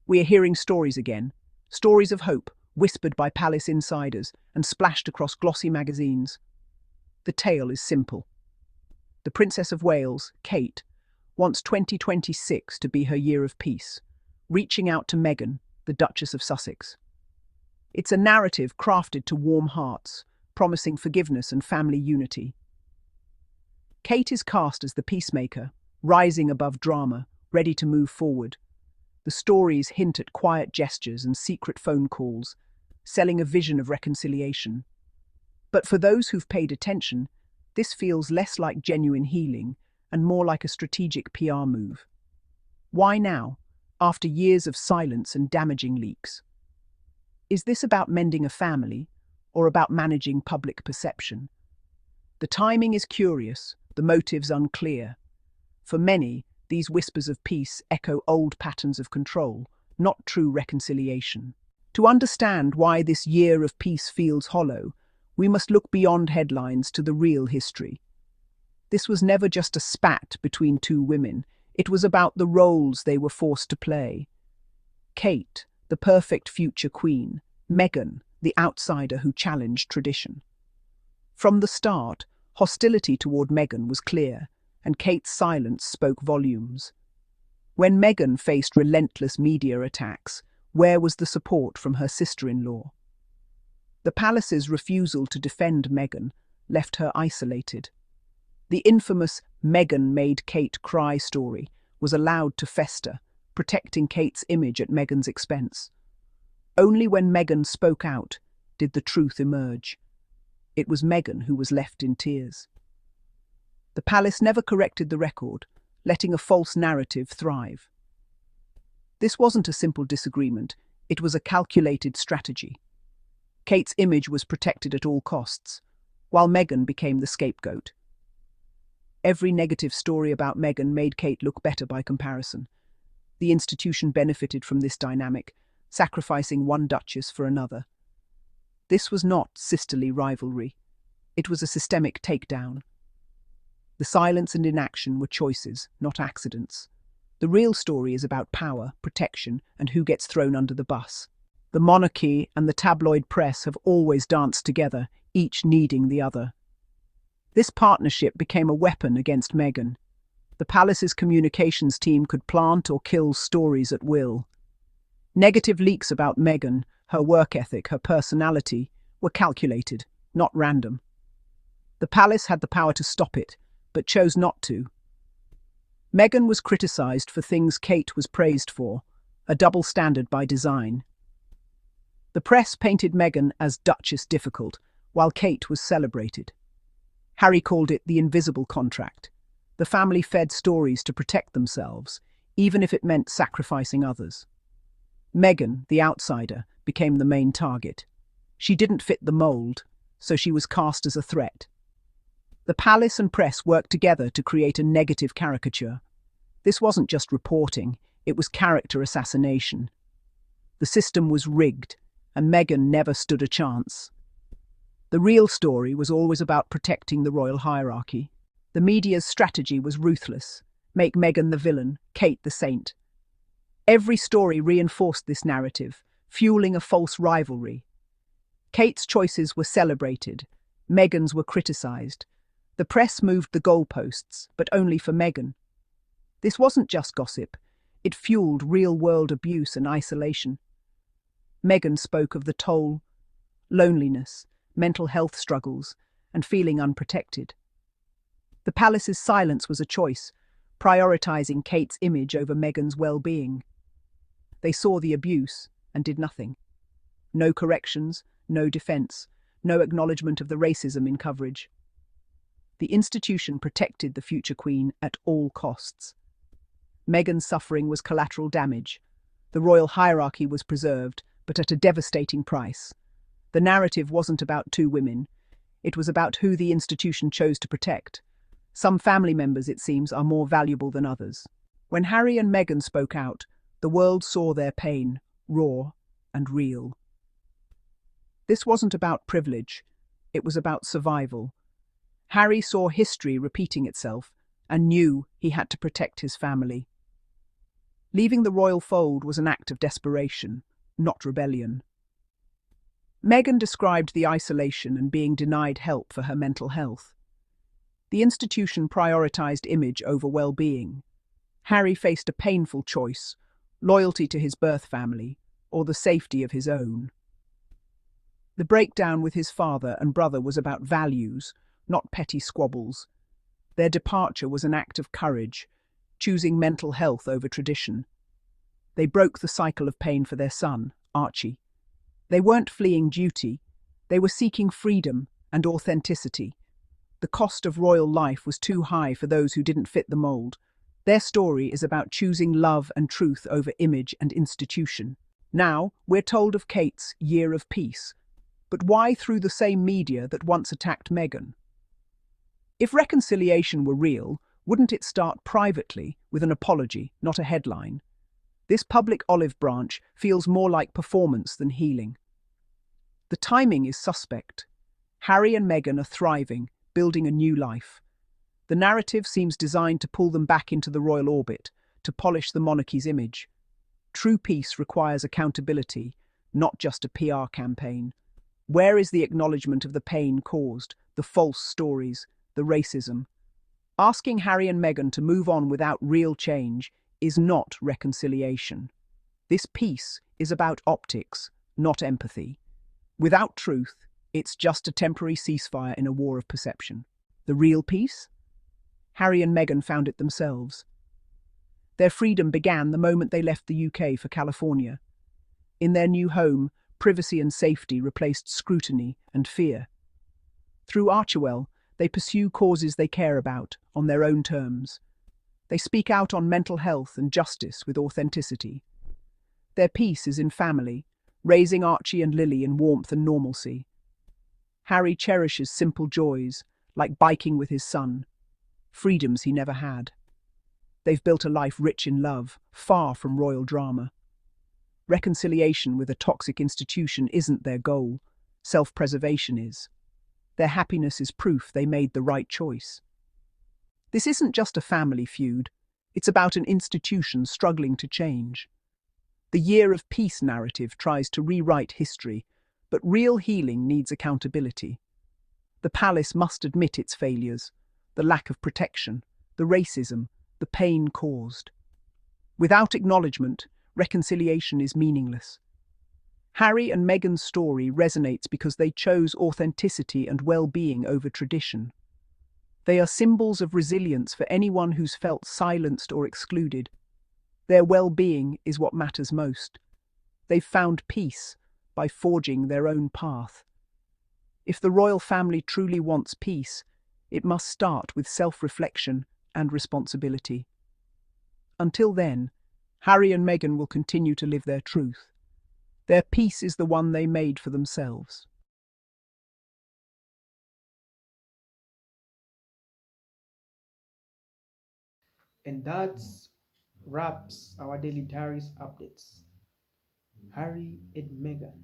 We are hearing stories again. Stories of hope, whispered by palace insiders and splashed across glossy magazines. The tale is simple. The Princess of Wales, Kate, wants 2026 to be her year of peace, reaching out to Meghan, the Duchess of Sussex. It's a narrative crafted to warm hearts, promising forgiveness and family unity. Kate is cast as the peacemaker, rising above drama, ready to move forward. The stories hint at quiet gestures and secret phone calls, selling a vision of reconciliation. But for those who've paid attention, this feels less like genuine healing and more like a strategic PR move. Why now, after years of silence and damaging leaks? Is this about mending a family or about managing public perception? The timing is curious, the motives unclear. For many, these whispers of peace echo old patterns of control, not true reconciliation. To understand why this year of peace feels hollow, we must look beyond headlines to the real history. This was never just a spat between two women. It was about the roles they were forced to play. Kate, the perfect future queen; Meghan, the outsider who challenged tradition. From the start, hostility toward Meghan was clear, and Kate's silence spoke volumes. When Meghan faced relentless media attacks, where was the support from her sister-in-law? The palace's refusal to defend Meghan left her isolated. The infamous "Meghan made Kate cry" story was allowed to fester, protecting Kate's image at Meghan's expense. Only when Meghan spoke out did the truth emerge. It was Meghan who was left in tears. The palace never corrected the record, letting a false narrative thrive. This wasn't a simple disagreement, it was a calculated strategy. Kate's image was protected at all costs, while Meghan became the scapegoat. Every negative story about Meghan made Kate look better by comparison. The institution benefited from this dynamic, sacrificing one duchess for another. This was not sisterly rivalry. It was a systemic takedown. The silence and inaction were choices, not accidents. The real story is about power, protection, and who gets thrown under the bus. The monarchy and the tabloid press have always danced together, each needing the other. This partnership became a weapon against Meghan. The palace's communications team could plant or kill stories at will. Negative leaks about Meghan, her work ethic, her personality, were calculated, not random. The palace had the power to stop it, but chose not to. Meghan was criticised for things Kate was praised for, a double standard by design. The press painted Meghan as Duchess difficult, while Kate was celebrated. Harry called it the invisible contract. The family fed stories to protect themselves, even if it meant sacrificing others. Meghan, the outsider, became the main target. She didn't fit the mold, so she was cast as a threat. The palace and press worked together to create a negative caricature. This wasn't just reporting, it was character assassination. The system was rigged, and Meghan never stood a chance. The real story was always about protecting the royal hierarchy. The media's strategy was ruthless: make Meghan the villain, Kate the saint. Every story reinforced this narrative, fueling a false rivalry. Kate's choices were celebrated, Meghan's were criticised. The press moved the goalposts, but only for Meghan. This wasn't just gossip, it fueled real-world abuse and isolation. Meghan spoke of the toll, loneliness, mental health struggles, and feeling unprotected. The palace's silence was a choice, prioritising Kate's image over Meghan's well-being. They saw the abuse and did nothing. No corrections, no defence, no acknowledgement of the racism in coverage. The institution protected the future queen at all costs. Meghan's suffering was collateral damage. The royal hierarchy was preserved, but at a devastating price. The narrative wasn't about two women. It was about who the institution chose to protect. Some family members, it seems, are more valuable than others. When Harry and Meghan spoke out, the world saw their pain, raw and real. This wasn't about privilege. It was about survival. Harry saw history repeating itself and knew he had to protect his family. Leaving the royal fold was an act of desperation, not rebellion. Meghan described the isolation and being denied help for her mental health. The institution prioritized image over well-being. Harry faced a painful choice: loyalty to his birth family or the safety of his own. The breakdown with his father and brother was about values, not petty squabbles. Their departure was an act of courage, choosing mental health over tradition. They broke the cycle of pain for their son, Archie. They weren't fleeing duty, they were seeking freedom and authenticity. The cost of royal life was too high for those who didn't fit the mold. Their story is about choosing love and truth over image and institution. Now, we're told of Kate's year of peace. But why through the same media that once attacked Meghan? If reconciliation were real, wouldn't it start privately with an apology, not a headline? This public olive branch feels more like performance than healing. The timing is suspect. Harry and Meghan are thriving, building a new life. The narrative seems designed to pull them back into the royal orbit, to polish the monarchy's image. True peace requires accountability, not just a PR campaign. Where is the acknowledgement of the pain caused, the false stories, the racism? Asking Harry and Meghan to move on without real change is not reconciliation. This peace is about optics, not empathy. Without truth, it's just a temporary ceasefire in a war of perception. The real peace? Harry and Meghan found it themselves. Their freedom began the moment they left the UK for California. In their new home, privacy and safety replaced scrutiny and fear. Through Archewell, they pursue causes they care about, on their own terms. They speak out on mental health and justice with authenticity. Their peace is in family, raising Archie and Lily in warmth and normalcy. Harry cherishes simple joys, like biking with his son, freedoms he never had. They've built a life rich in love, far from royal drama. Reconciliation with a toxic institution isn't their goal. Self-preservation is. Their happiness is proof they made the right choice. This isn't just a family feud. It's about an institution struggling to change. The year of peace narrative tries to rewrite history, but real healing needs accountability. The palace must admit its failures, the lack of protection, the racism, the pain caused. Without acknowledgement, reconciliation is meaningless. Harry and Meghan's story resonates because they chose authenticity and well-being over tradition. They are symbols of resilience for anyone who's felt silenced or excluded. Their well-being is what matters most. They've found peace by forging their own path. If the royal family truly wants peace, it must start with self-reflection and responsibility. Until then, Harry and Meghan will continue to live their truth. Their peace is the one they made for themselves. And that wraps our daily diaries updates. Harry and Meghan.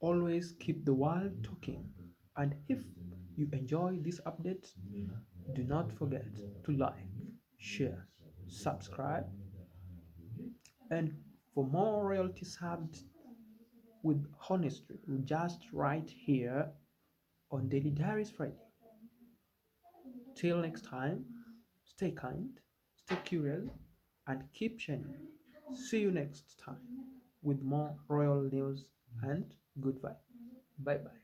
Always keep the world talking. And if you enjoy this update, do not forget to like, share, subscribe, and for more royalty served with honesty, just right here on Daily Diaries Friday. Till next time, stay kind, stay curious, and keep shining. See you next time with more royal news and good vibe. Bye bye.